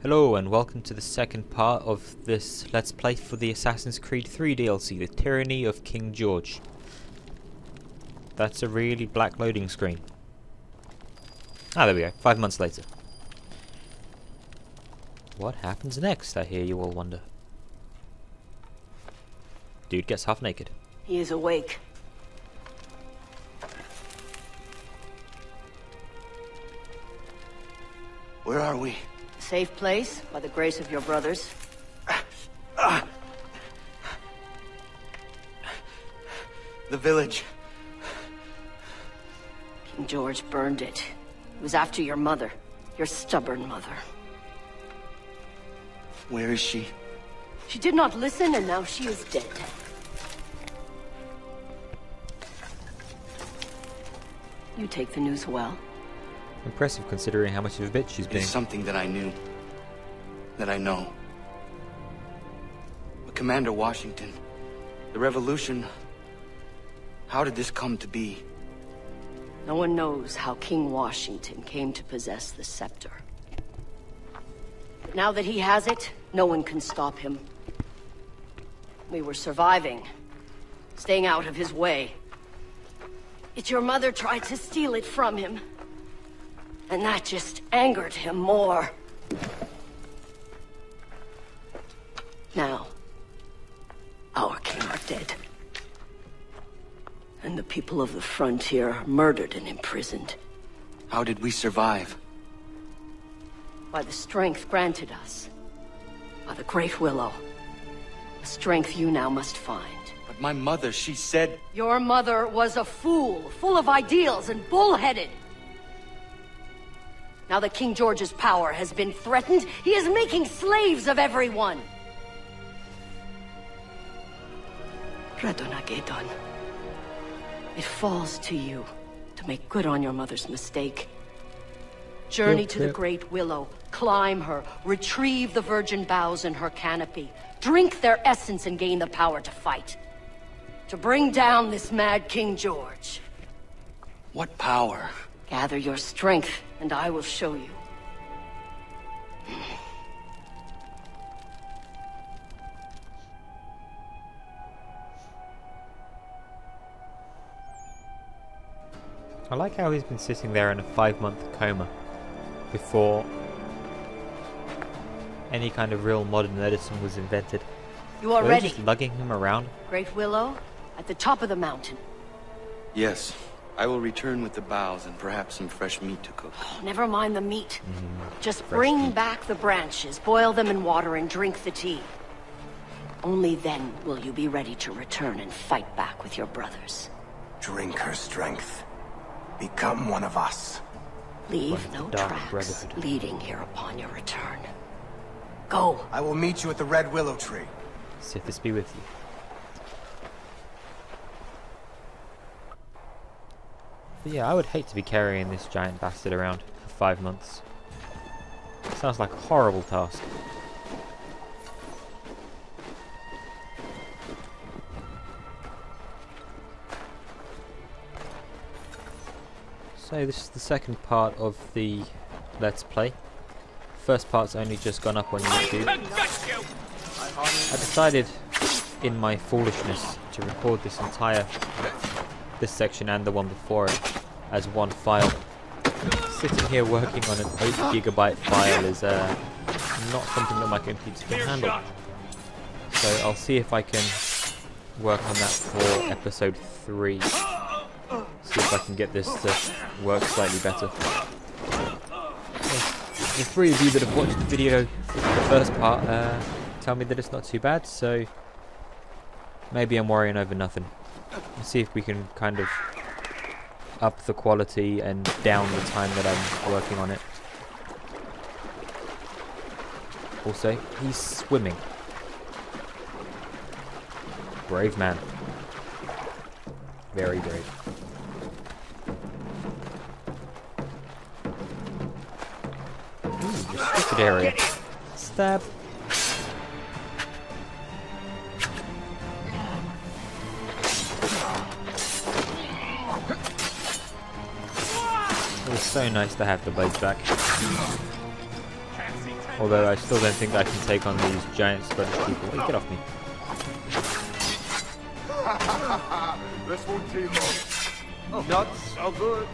Hello and welcome to the second part of this Let's Play for the Assassin's Creed 3 DLC, the Tyranny of King George. That's a really black loading screen. Ah, there we go, 5 months later. What happens next, I hear you all wonder. Dude gets half naked. He is awake. Where are we? Safe place, by the grace of your brothers. The village. King George burned it. It was after your mother. Your stubborn mother. Where is she? She did not listen, and now she is dead. You take the news well. Impressive considering how much of a bitch she's been. It's something that I knew. That I know. But Commander Washington, the revolution, how did this come to be? No one knows how King Washington came to possess the scepter. But now that he has it, no one can stop him. We were surviving, staying out of his way. Yet your mother tried to steal it from him. And that just angered him more. Now, our king are dead. And the people of the frontier are murdered and imprisoned. How did we survive? By the strength granted us. By the Great Willow. A strength you now must find. But my mother, she said... Your mother was a fool, full of ideals and bullheaded. Now that King George's power has been threatened, he is making slaves of everyone. Radonagedon, it falls to you to make good on your mother's mistake. Journey to the Great Willow, climb her, retrieve the virgin boughs in her canopy, drink their essence and gain the power to fight. To bring down this mad King George. What power? Gather your strength, and I will show you. I like how he's been sitting there in a 5-month coma before any kind of real modern medicine was invented. You are Were they ready. just lugging him around? Great Willow, at the top of the mountain. Yes. I will return with the boughs and perhaps some fresh meat to cook. Oh, never mind the meat. Just fresh bring meat. back the branches, boil them in water, and drink the tea. Only then will you be ready to return and fight back with your brothers. Drink her strength. Become one of us. Leave the no Dark tracks Brotherhood. leading here upon your return. Go. I will meet you at the Red Willow Tree. Sithis be with you. But yeah, I would hate to be carrying this giant bastard around for 5 months. Sounds like a horrible task. So this is the second part of the Let's Play. First part's only just gone up on YouTube. I decided, in my foolishness, to record this section and the one before it as one file. Sitting here working on an 8GB file is not something that my computer can handle. So I'll see if I can work on that for episode 3. See if I can get this to work slightly better. The 3 of you that have watched the video for the first part tell me that it's not too bad, so maybe I'm worrying over nothing. Let's see if we can kind of up the quality and down the time that I'm working on it. Also, he's swimming. Brave man. Very brave. Ooh, restricted area. Stab. It was so nice to have the blades back. Although I still don't think I can take on these giant Scottish people. Hey, get off me. This won't take long. Not so good.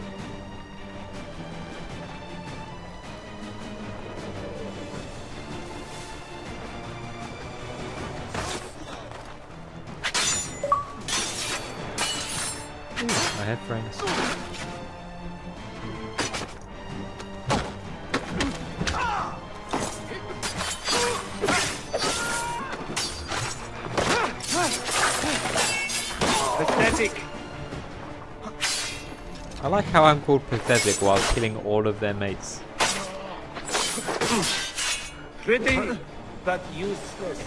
I have friends. Pathetic. I like how I'm called pathetic while killing all of their mates. Pretty, but useless.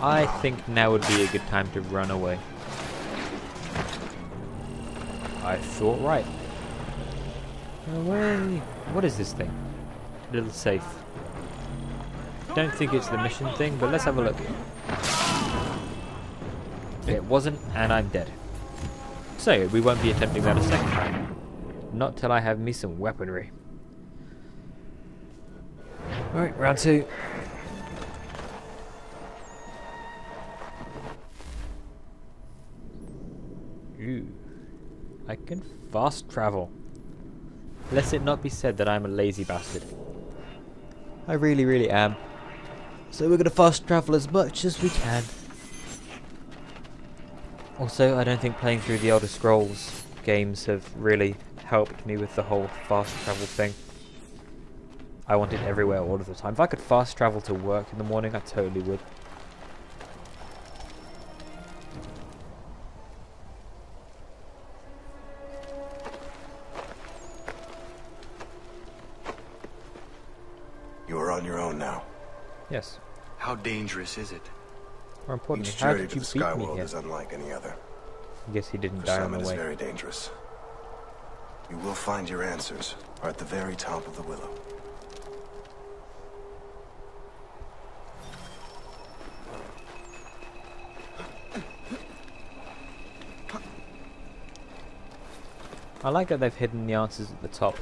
I think now would be a good time to run away. I thought right. Away. What is this thing? Little safe. Don't think it's the mission thing, but let's have a look. It wasn't, and I'm dead. So, we won't be attempting that a second time. Not till I have me some weaponry. Alright, round 2. Ooh. I can fast travel. Lest it not be said that I'm a lazy bastard. I really, really am. So we're going to fast travel as much as we can. Also, I don't think playing through the Elder Scrolls games have really helped me with the whole fast travel thing. I want it everywhere all of the time. If I could fast travel to work in the morning, I totally would. You are on your own now. Yes. How dangerous is it? More importantly, Each how journey did to you the beat sky me world here? is unlike any other. I guess he didn't For die on some, the it is way. very dangerous. You will find your answers are at the very top of the willow. I like that they've hidden the answers at the top.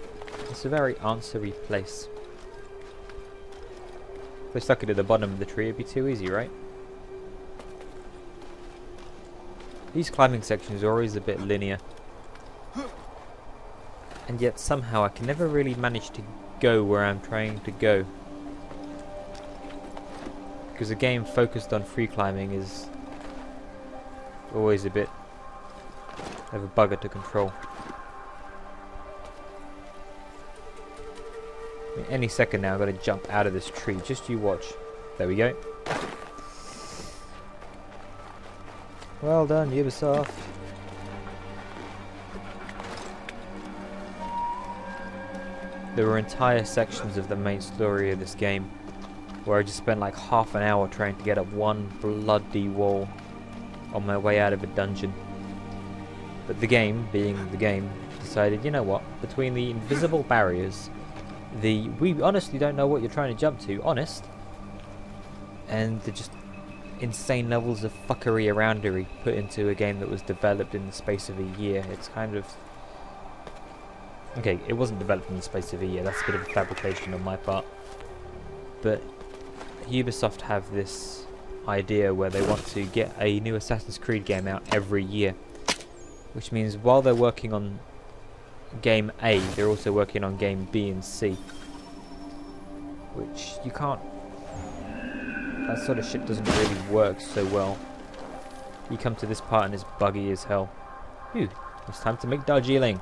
It's a very answery place. If they stuck it at the bottom of the tree, it'd be too easy, right? These climbing sections are always a bit linear. And yet somehow I can never really manage to go where I'm trying to go. Because a game focused on free climbing is always a bit of a bugger to control. I mean, any second now I've got to jump out of this tree. Just you watch. There we go. Well done, Ubisoft. There were entire sections of the main story of this game where I just spent like half an hour trying to get up one bloody wall on my way out of a dungeon. But the game, being the game, decided, you know what, between the invisible barriers, we honestly don't know what you're trying to jump to, honest, and the just insane levels of fuckery aroundery put into a game that was developed in the space of a year, it's kind of... Okay, it wasn't developed in the space of a year, that's a bit of a fabrication on my part. But Ubisoft have this idea where they want to get a new Assassin's Creed game out every year. Which means while they're working on game A, they're also working on game B and C. Which you can't... That sort of shit doesn't really work so well. You come to this part and it's buggy as hell. Phew, it's time to make Darjeeling.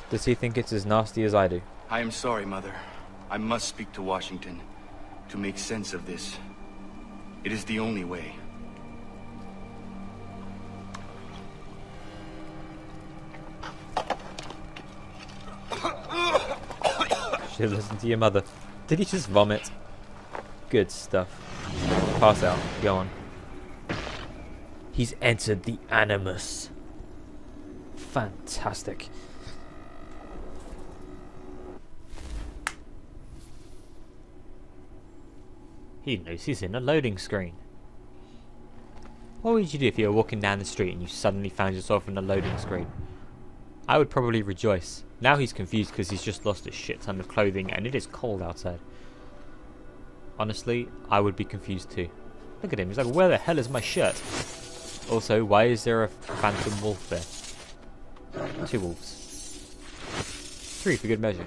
Does he think it's as nasty as I do? I am sorry, Mother. I must speak to Washington to make sense of this. It is the only way. Should listen to your mother. Did he just vomit? Good stuff. Pass out. Go on. He's entered the Animus. Fantastic. He knows he's in a loading screen. What would you do if you were walking down the street and you suddenly found yourself in a loading screen? I would probably rejoice. Now he's confused because he's just lost a shit ton of clothing and it is cold outside. Honestly, I would be confused too. Look at him, he's like, where the hell is my shirt? Also, why is there a phantom wolf there? 2 wolves. 3 for good measure.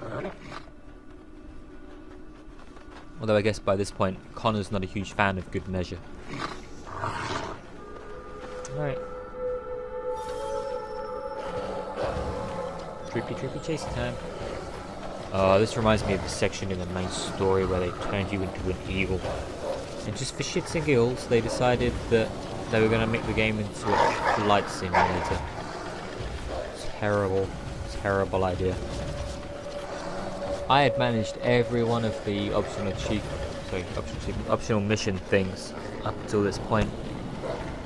Although I guess by this point, Connor's not a huge fan of good measure. Alright. Trippy chase time. Oh, this reminds me of the section in the main story where they turned you into an eagle. And just for shits and giggles, they decided that they were going to make the game into a flight simulator. Terrible idea. I had managed every one of the optional mission things up until this point,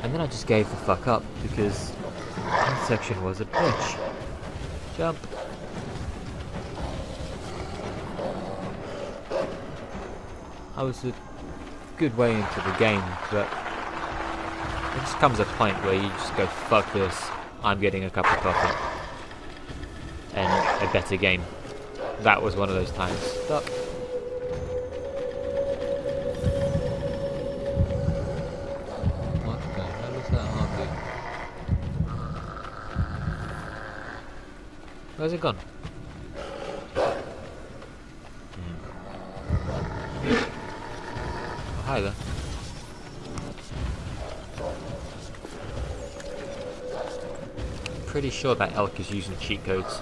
and then I just gave the fuck up because that section was a bitch. Jump. I was a good way into the game, but it just comes a point where you just go, fuck this, I'm getting a cup of coffee. And a better game. That was one of those times. Stop. What the hell is that heartbeat? Where's it gone? Oh, hi there. Pretty sure that elk is using cheat codes.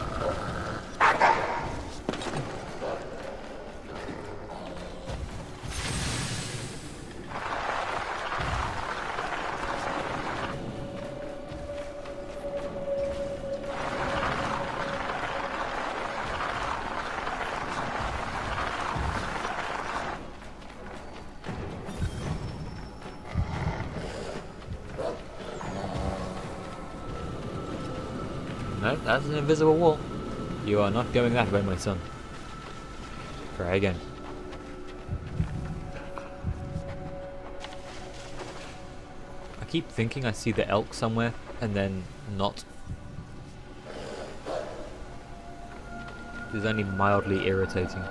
No, that's an invisible wall. You are not going that way, my son. Try again. I keep thinking I see the elk somewhere, and then not. This is only mildly irritating.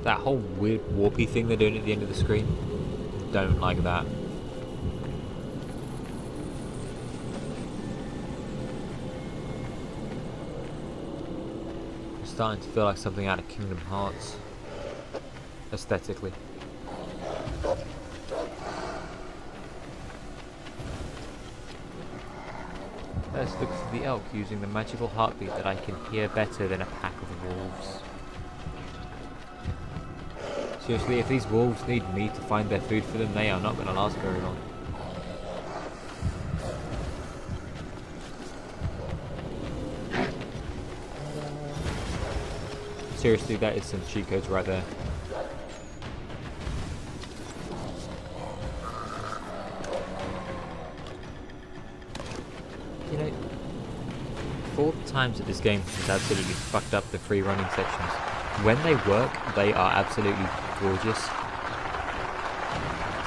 That whole weird warpy thing they're doing at the end of the screen, don't like that. Starting to feel like something out of Kingdom Hearts aesthetically. Let's look for the elk using the magical heartbeat that I can hear better than a pack of wolves. Seriously, if these wolves need me to find their food for them, they are not going to last very long. Seriously, that is some cheat codes right there. You know, for all the times that this game has absolutely fucked up the free running sections, when they work, they are absolutely gorgeous.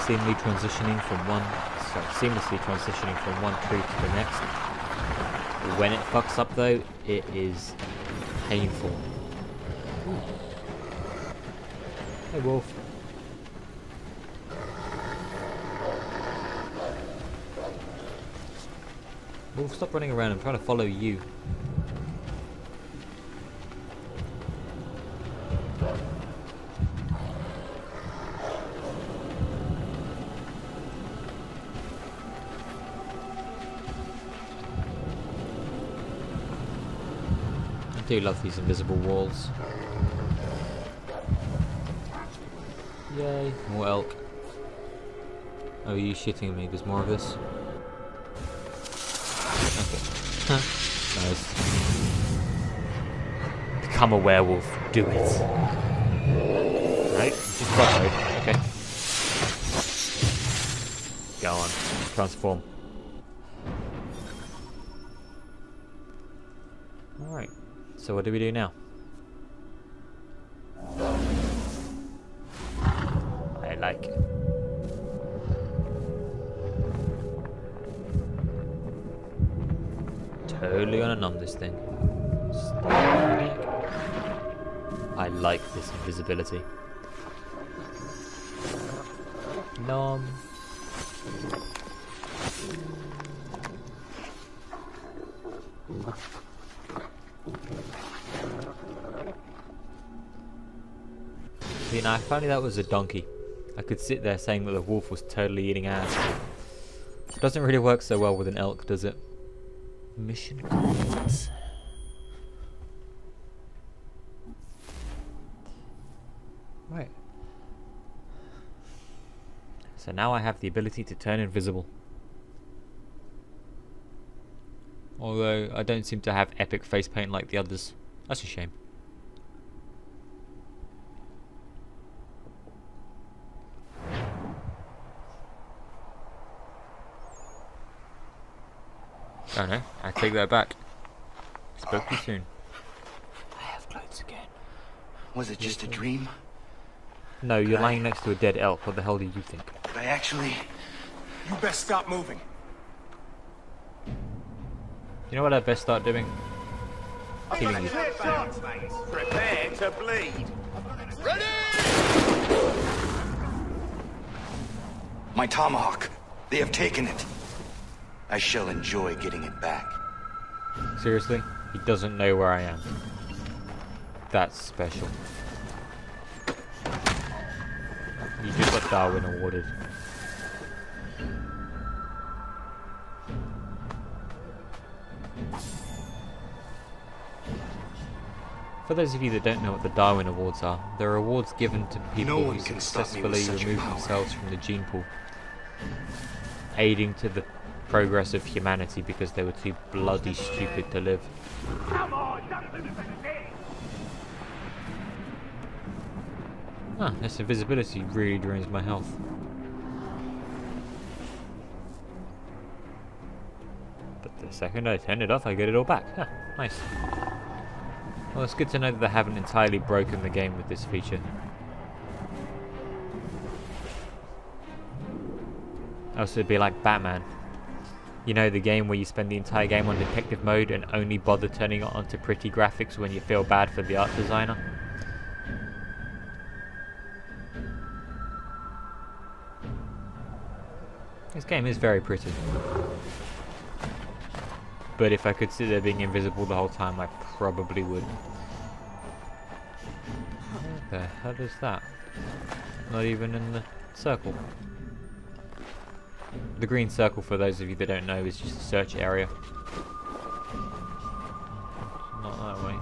Seamlessly transitioning from one tree to the next. When it fucks up though, it is painful. Ooh. Hey wolf. Wolf, stop running around, I'm trying to follow you. I do love these invisible walls. Yay, more elk. Oh, are you shitting me? There's more of this? Okay. Nice. Become a werewolf. Do it. Right? Just front mode. Okay. Go on. Transform. Alright. So what do we do now? like. Totally gonna numb this thing. I like this invisibility. Numb. See, now if only that was a donkey, I could sit there saying that the wolf was totally eating ass. It doesn't really work so well with an elk, does it? Mission complete. Right. So now I have the ability to turn invisible. Although I don't seem to have epic face paint like the others. That's a shame. Oh no, I take that back. Spoke too soon. I have clothes again. Was it just a dream? No, you're lying next to a dead elk. What the hell do you think? But I actually... You best stop moving. You know what I best start doing? Killing you. Prepare to bleed. My tomahawk. They have taken it. I shall enjoy getting it back. Seriously? He doesn't know where I am. That's special. You just got Darwin awarded. For those of you that don't know what the Darwin Awards are, they're awards given to people who successfully remove themselves from the gene pool, aiding to the progress of humanity because they were too bloody stupid to live. Ah, this invisibility really drains my health. But the second I turn it off, I get it all back. Ah, nice. Well, it's good to know that they haven't entirely broken the game with this feature. Else it'd be like Batman. You know, the game where you spend the entire game on detective mode and only bother turning it onto pretty graphics when you feel bad for the art designer? This game is very pretty. But if I could sit there being invisible the whole time, I probably would. What the hell is that? Not even in the circle. The green circle, for those of you that don't know, is just a search area. Not that way.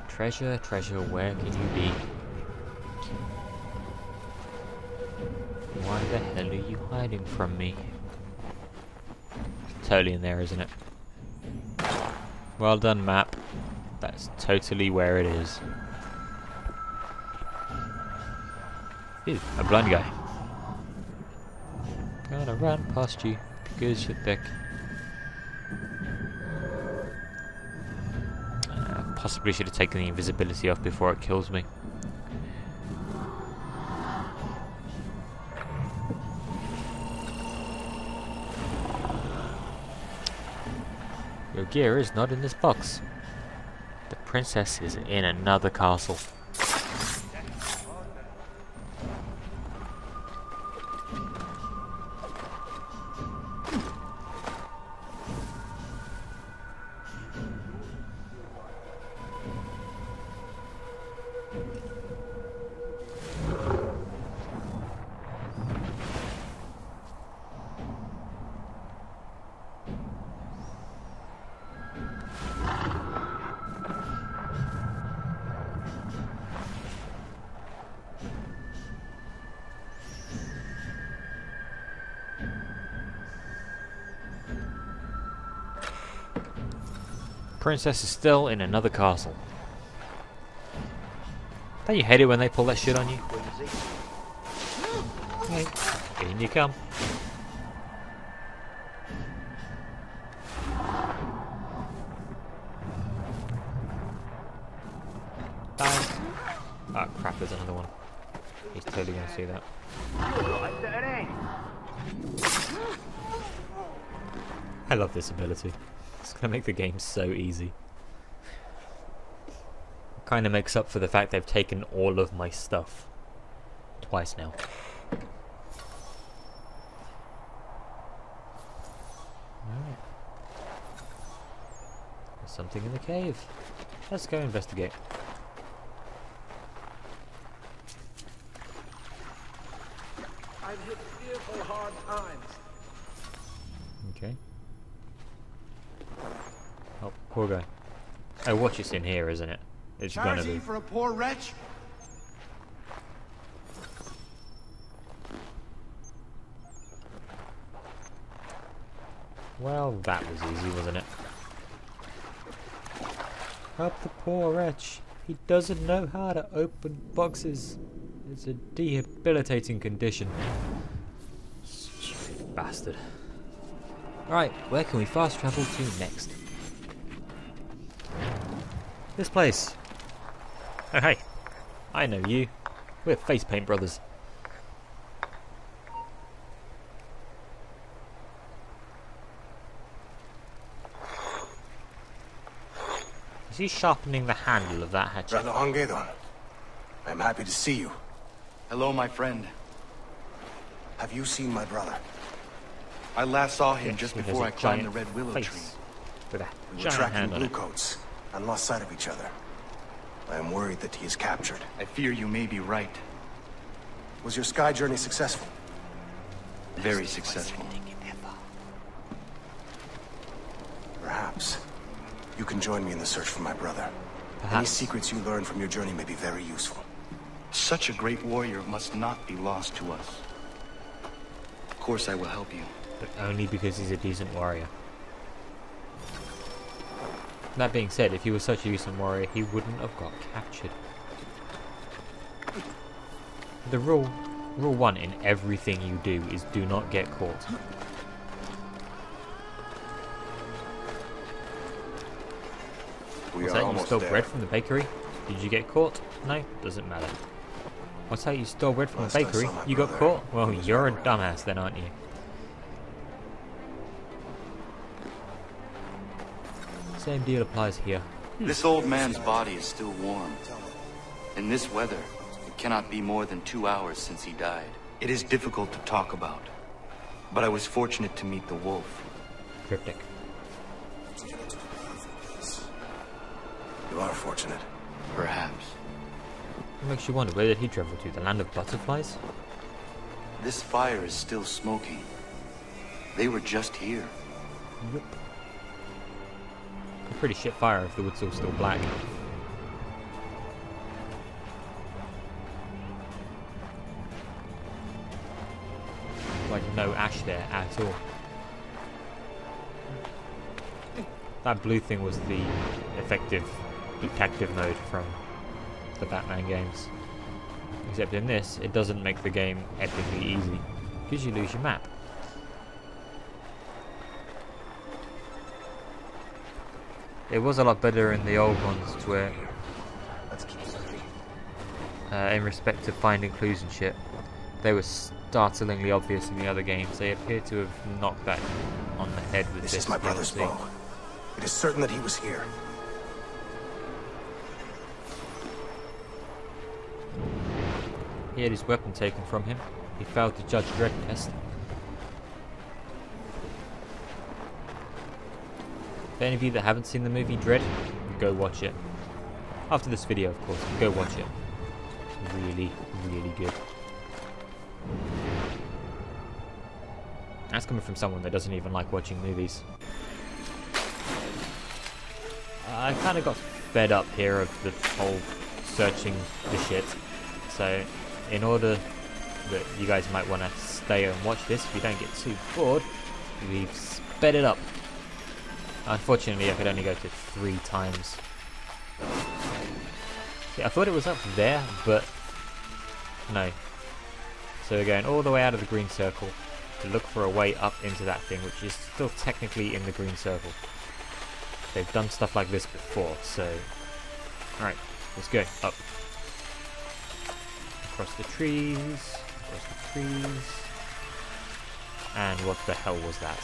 Treasure, treasure, where can you be? Why the hell are you hiding from me? It's totally in there, isn't it? Well done, map. That's totally where it is. Ew, a blind guy. Gonna run past you because you're thick. Possibly should have taken the invisibility off before it kills me. Your gear is not in this box. The princess is in another castle. Princess is still in another castle. Don't you hate it when they pull that shit on you? Okay, in you come. Bye. Ah, crap, there's another one. He's totally going to see that. Right to an end. I love this ability. It's going to make the game so easy. Kind of makes up for the fact they've taken all of my stuff. Twice now. Alright. There's something in the cave. Let's go investigate. I've hit fearful hard times. Okay. Oh, poor guy. Oh, watch it's in here, isn't it? It's gonna be. For a poor wretch? Well, that was easy, wasn't it? Help the poor wretch. He doesn't know how to open boxes. It's a debilitating condition. Stupid bastard. Right, where can we fast travel to next? This place. Oh hey, I know you. We're face paint brothers. Is he sharpening the handle of that hatchet? Brother Hongedon, I am happy to see you. Hello, my friend. Have you seen my brother? I last saw him Yes, just he has before a I climbed the giant red willow face tree. with a We were giant tracking hand on it. bluecoats and lost sight of each other. I am worried that he is captured. I fear you may be right. Was your sky journey successful? Very successful. Perhaps you can join me in the search for my brother. Any Perhaps. secrets you learn from your journey may be very useful. Such a great warrior must not be lost to us. Of course I will help you. But only because he's a decent warrior. That being said, if he was such a decent warrior, he wouldn't have got captured. The rule 1 in everything you do is do not get caught. We What's are that? You almost stole there. bread from the bakery? Did you get caught? No? Doesn't matter. What's that? You stole bread from Last the I bakery? saw my You got brother, caught? Well, he was you're a running dumbass then, aren't you? Same deal applies here. This old man's body is still warm. In this weather, it cannot be more than 2 hours since he died. It is difficult to talk about, but I was fortunate to meet the wolf. Cryptic. You are fortunate. Perhaps. What makes you wonder, where did he travel to? The land of butterflies? This fire is still smoking. They were just here. Yep. A pretty shit fire if the wood's all still black. Like no ash there at all. That blue thing was the effective detective mode from the Batman games. Except in this, it doesn't make the game epically easy, because you lose your map. It was a lot better in the old ones, to where, Let's keep searching. in respect to finding clues and shit, they were startlingly obvious in the other games. They appear to have knocked that on the head with This this is my brother's DLC. bow. It is certain that he was here. He had his weapon taken from him. He failed the Judge Dredd test. For any of you that haven't seen the movie Dredd, go watch it. After this video, of course, go watch it. Really, really good. That's coming from someone that doesn't even like watching movies. I kind of got fed up here of the whole searching the shit. So, in order that you guys might want to stay and watch this if you don't get too bored, we've sped it up. Unfortunately, I could only go to 3 times. Yeah, I thought it was up there, but no. So we're going all the way out of the green circle to look for a way up into that thing, which is still technically in the green circle. They've done stuff like this before, so... Alright, let's go, up. across the trees, and what the hell was that?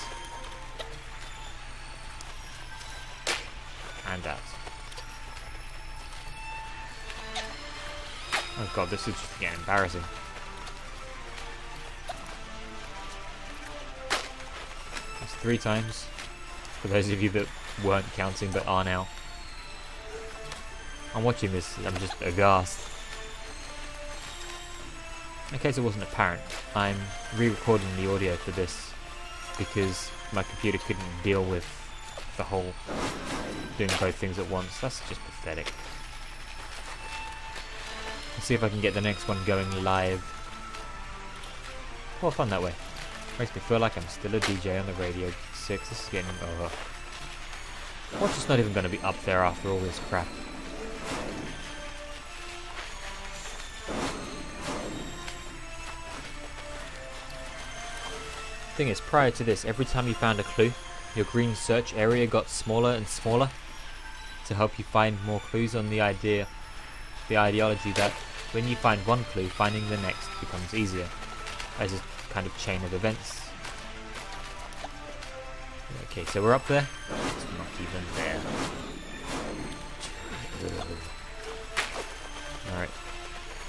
And that. Oh god, this is just getting embarrassing. That's 3 times, for those of you that weren't counting but are now. I'm watching this, I'm just aghast. In case it wasn't apparent, I'm re-recording the audio for this because my computer couldn't deal with the whole doing both things at once. That's just pathetic. Let's see if I can get the next one going live. More fun that way. Makes me feel like I'm still a DJ on the radio. 6, this is getting over. Watch is not even going to be up there after all this crap. Thing is, prior to this, every time you found a clue, your green search area got smaller and smaller to help you find more clues on the ideology that when you find one clue, finding the next becomes easier, as a kind of chain of events. Okay, so we're up there. It's not even there. Alright,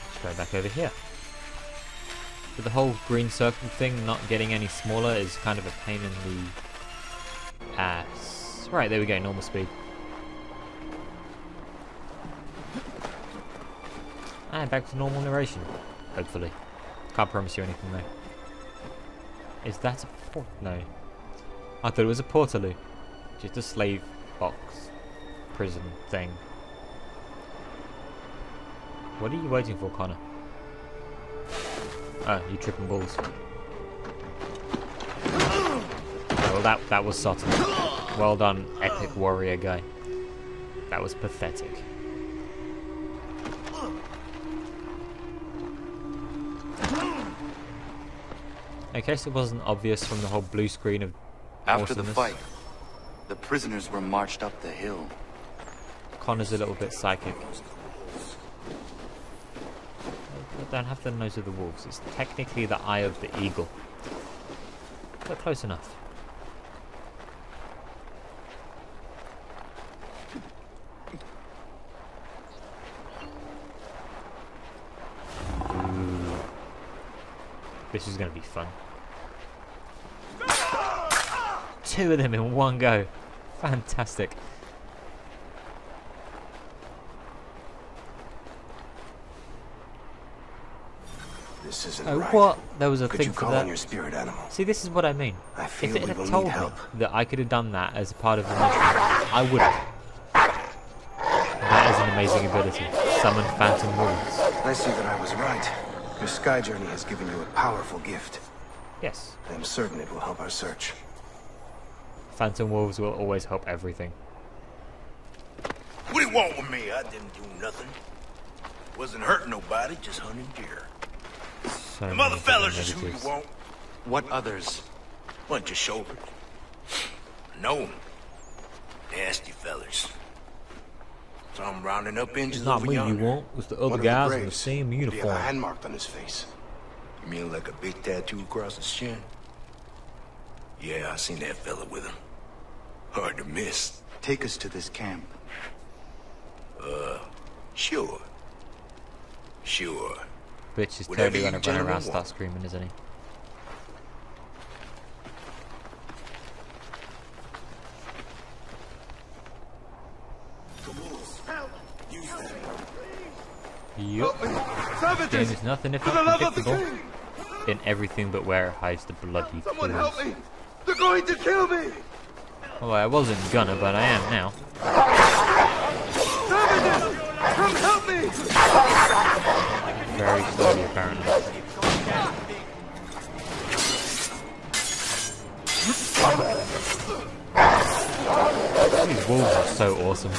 let's go back over here. But the whole green circle thing not getting any smaller is kind of a pain in the ass. Right, there we go, normal speed. And back to normal narration, hopefully. Can't promise you anything though. Is that a port? No. I thought it was a portaloo. Just a slave box prison thing. What are you waiting for, Connor? Oh, you tripping balls. Well, that was subtle. Well done, epic warrior guy. That was pathetic. In case it wasn't obvious from the whole blue screen of After the awesomeness, fight, the prisoners were marched up the hill. Connor's a little bit psychic. I don't have the nose of the wolves. It's technically the eye of the eagle. But close enough. Ooh. This is going to be fun. 2 of them in one go. Fantastic. This isn't Oh, right. what? There was a Could thing you for call that. on your spirit animal? See, this is what I mean. I If feel it we had will told need me help. that I could have done that as a part of the mission, I would have. That is an amazing ability. Summon phantom wolves. I see that I was right. Your sky journey has given you a powerful gift. Yes. I am certain it will help our search. Phantom wolves will always help everything. What do you want with me? I didn't do nothing. Wasn't hurting nobody, just hunting deer. So Them many other fellas is different who you negatives. want. What others? Bunch of shoulders. I know 'em. Nasty fellers. So I'm rounding up It's engines not over me you yonder. want, it's the One other of guys in the graves. same He had a uniform. hand marked on his face. You mean like a big tattoo across his chin? Yeah, I seen that fella with him. Hard to miss. Take us to this camp. Sure. Sure. Bitch is Whatever totally you gonna run gentlemen around, start want. screaming, isn't he? Yup. Game is nothing if not predictable. In everything but where it hides the bloody Someone clues. help me! They're going to kill me! Well, I wasn't gonna, but I am now. Savages! Come help me! Very slowly, apparently. These wolves are so awesome.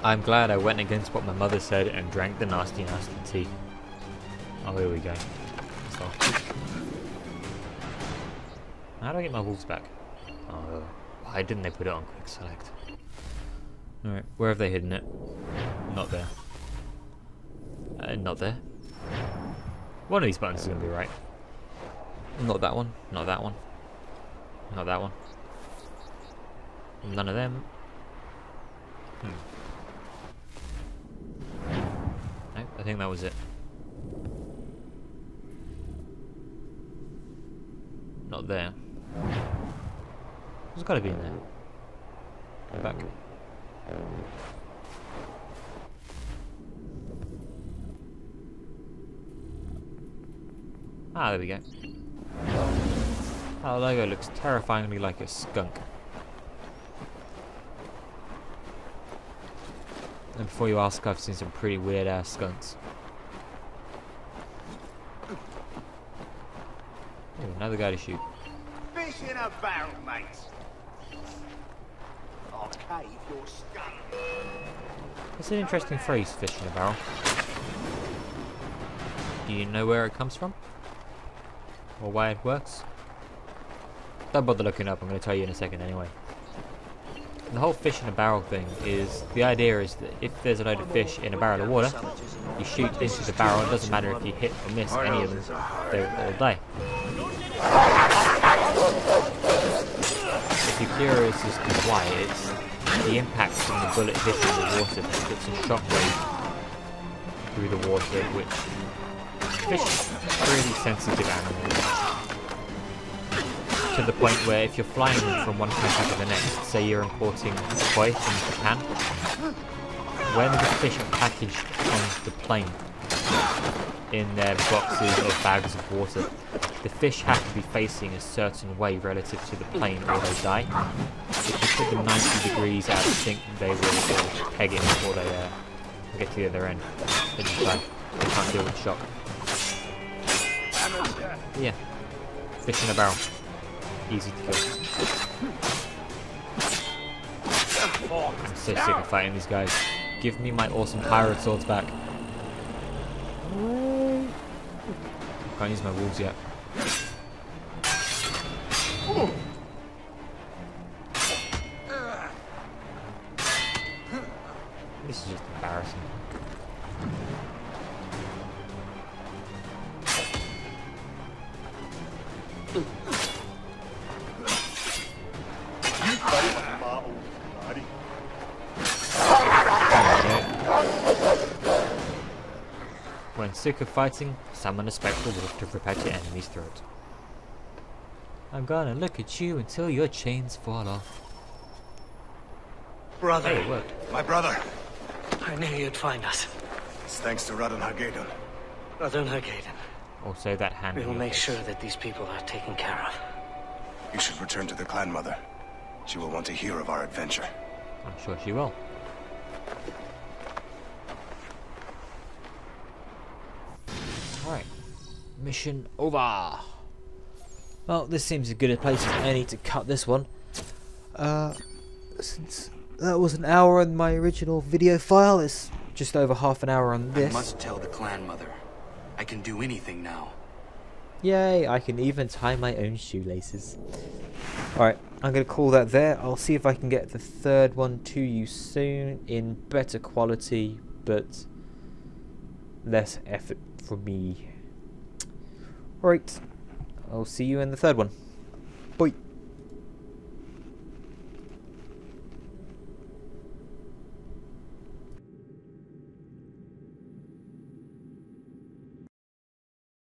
I'm glad I went against what my mother said and drank the nasty, nasty tea. Oh, here we go. So, how do I get my wolves back? Oh, why didn't they put it on quick select? Alright, where have they hidden it? Not there. Not there. One of these buttons is going to be right. Not that one. Not that one. Not that one. None of them. No, I think that was it. Not there. There's got to be in there. Go back. Ah, there we go. Our logo looks terrifyingly like a skunk. And before you ask, I've seen some pretty weird ass skunks. Oh, another guy to shoot. Fish in a barrel, mate. I'll cave your skull. That's an interesting phrase, fish in a barrel. Do you know where it comes from? Or why it works? Don't bother looking up, I'm going to tell you in a second anyway. The whole fish in a barrel thing is, the idea is that if there's a load of fish in a barrel of water, you shoot into the barrel, it doesn't matter if you hit or miss any of them, they'll all die. If you're curious as to why, it's the impact from the bullet hitting the water that puts a shockwave through the water, which fish are really sensitive animals. To the point where if you're flying them from one country to the next, say you're importing koi from Japan, when the fish are packaged on the plane in their boxes or bags of water, the fish have to be facing a certain way relative to the plane or they die. If you put them 90 degrees out of sync, they will peg it before they get to the other end. They just die. They can't deal with shock. Yeah, fish in a barrel. Easy to kill. I'm so sick of fighting these guys. Give me my awesome pirate swords back. Can't use my wolves yet. This is just embarrassing. When sick of fighting, summon a spectral wolf to rip out your enemy's throat. I'm gonna look at you until your chains fall off. Brother. Hey, it worked. My brother. I knew you'd find us. It's thanks to Radon Hagedan. Radon Hagedan. Also that hand. We will make sure that these people are taken care of. You should return to the clan mother. She will want to hear of our adventure. I'm sure she will. Alright. Mission over. Well, this seems as good a place as any to cut this one. Since that was an hour on my original video file, it's just over half an hour on this. I must tell the clan mother. I can do anything now. Yay, I can even tie my own shoelaces. Alright, I'm going to call that there. I'll see if I can get the third one to you soon in better quality, but less effort from me. Alright, I'll see you in the third one.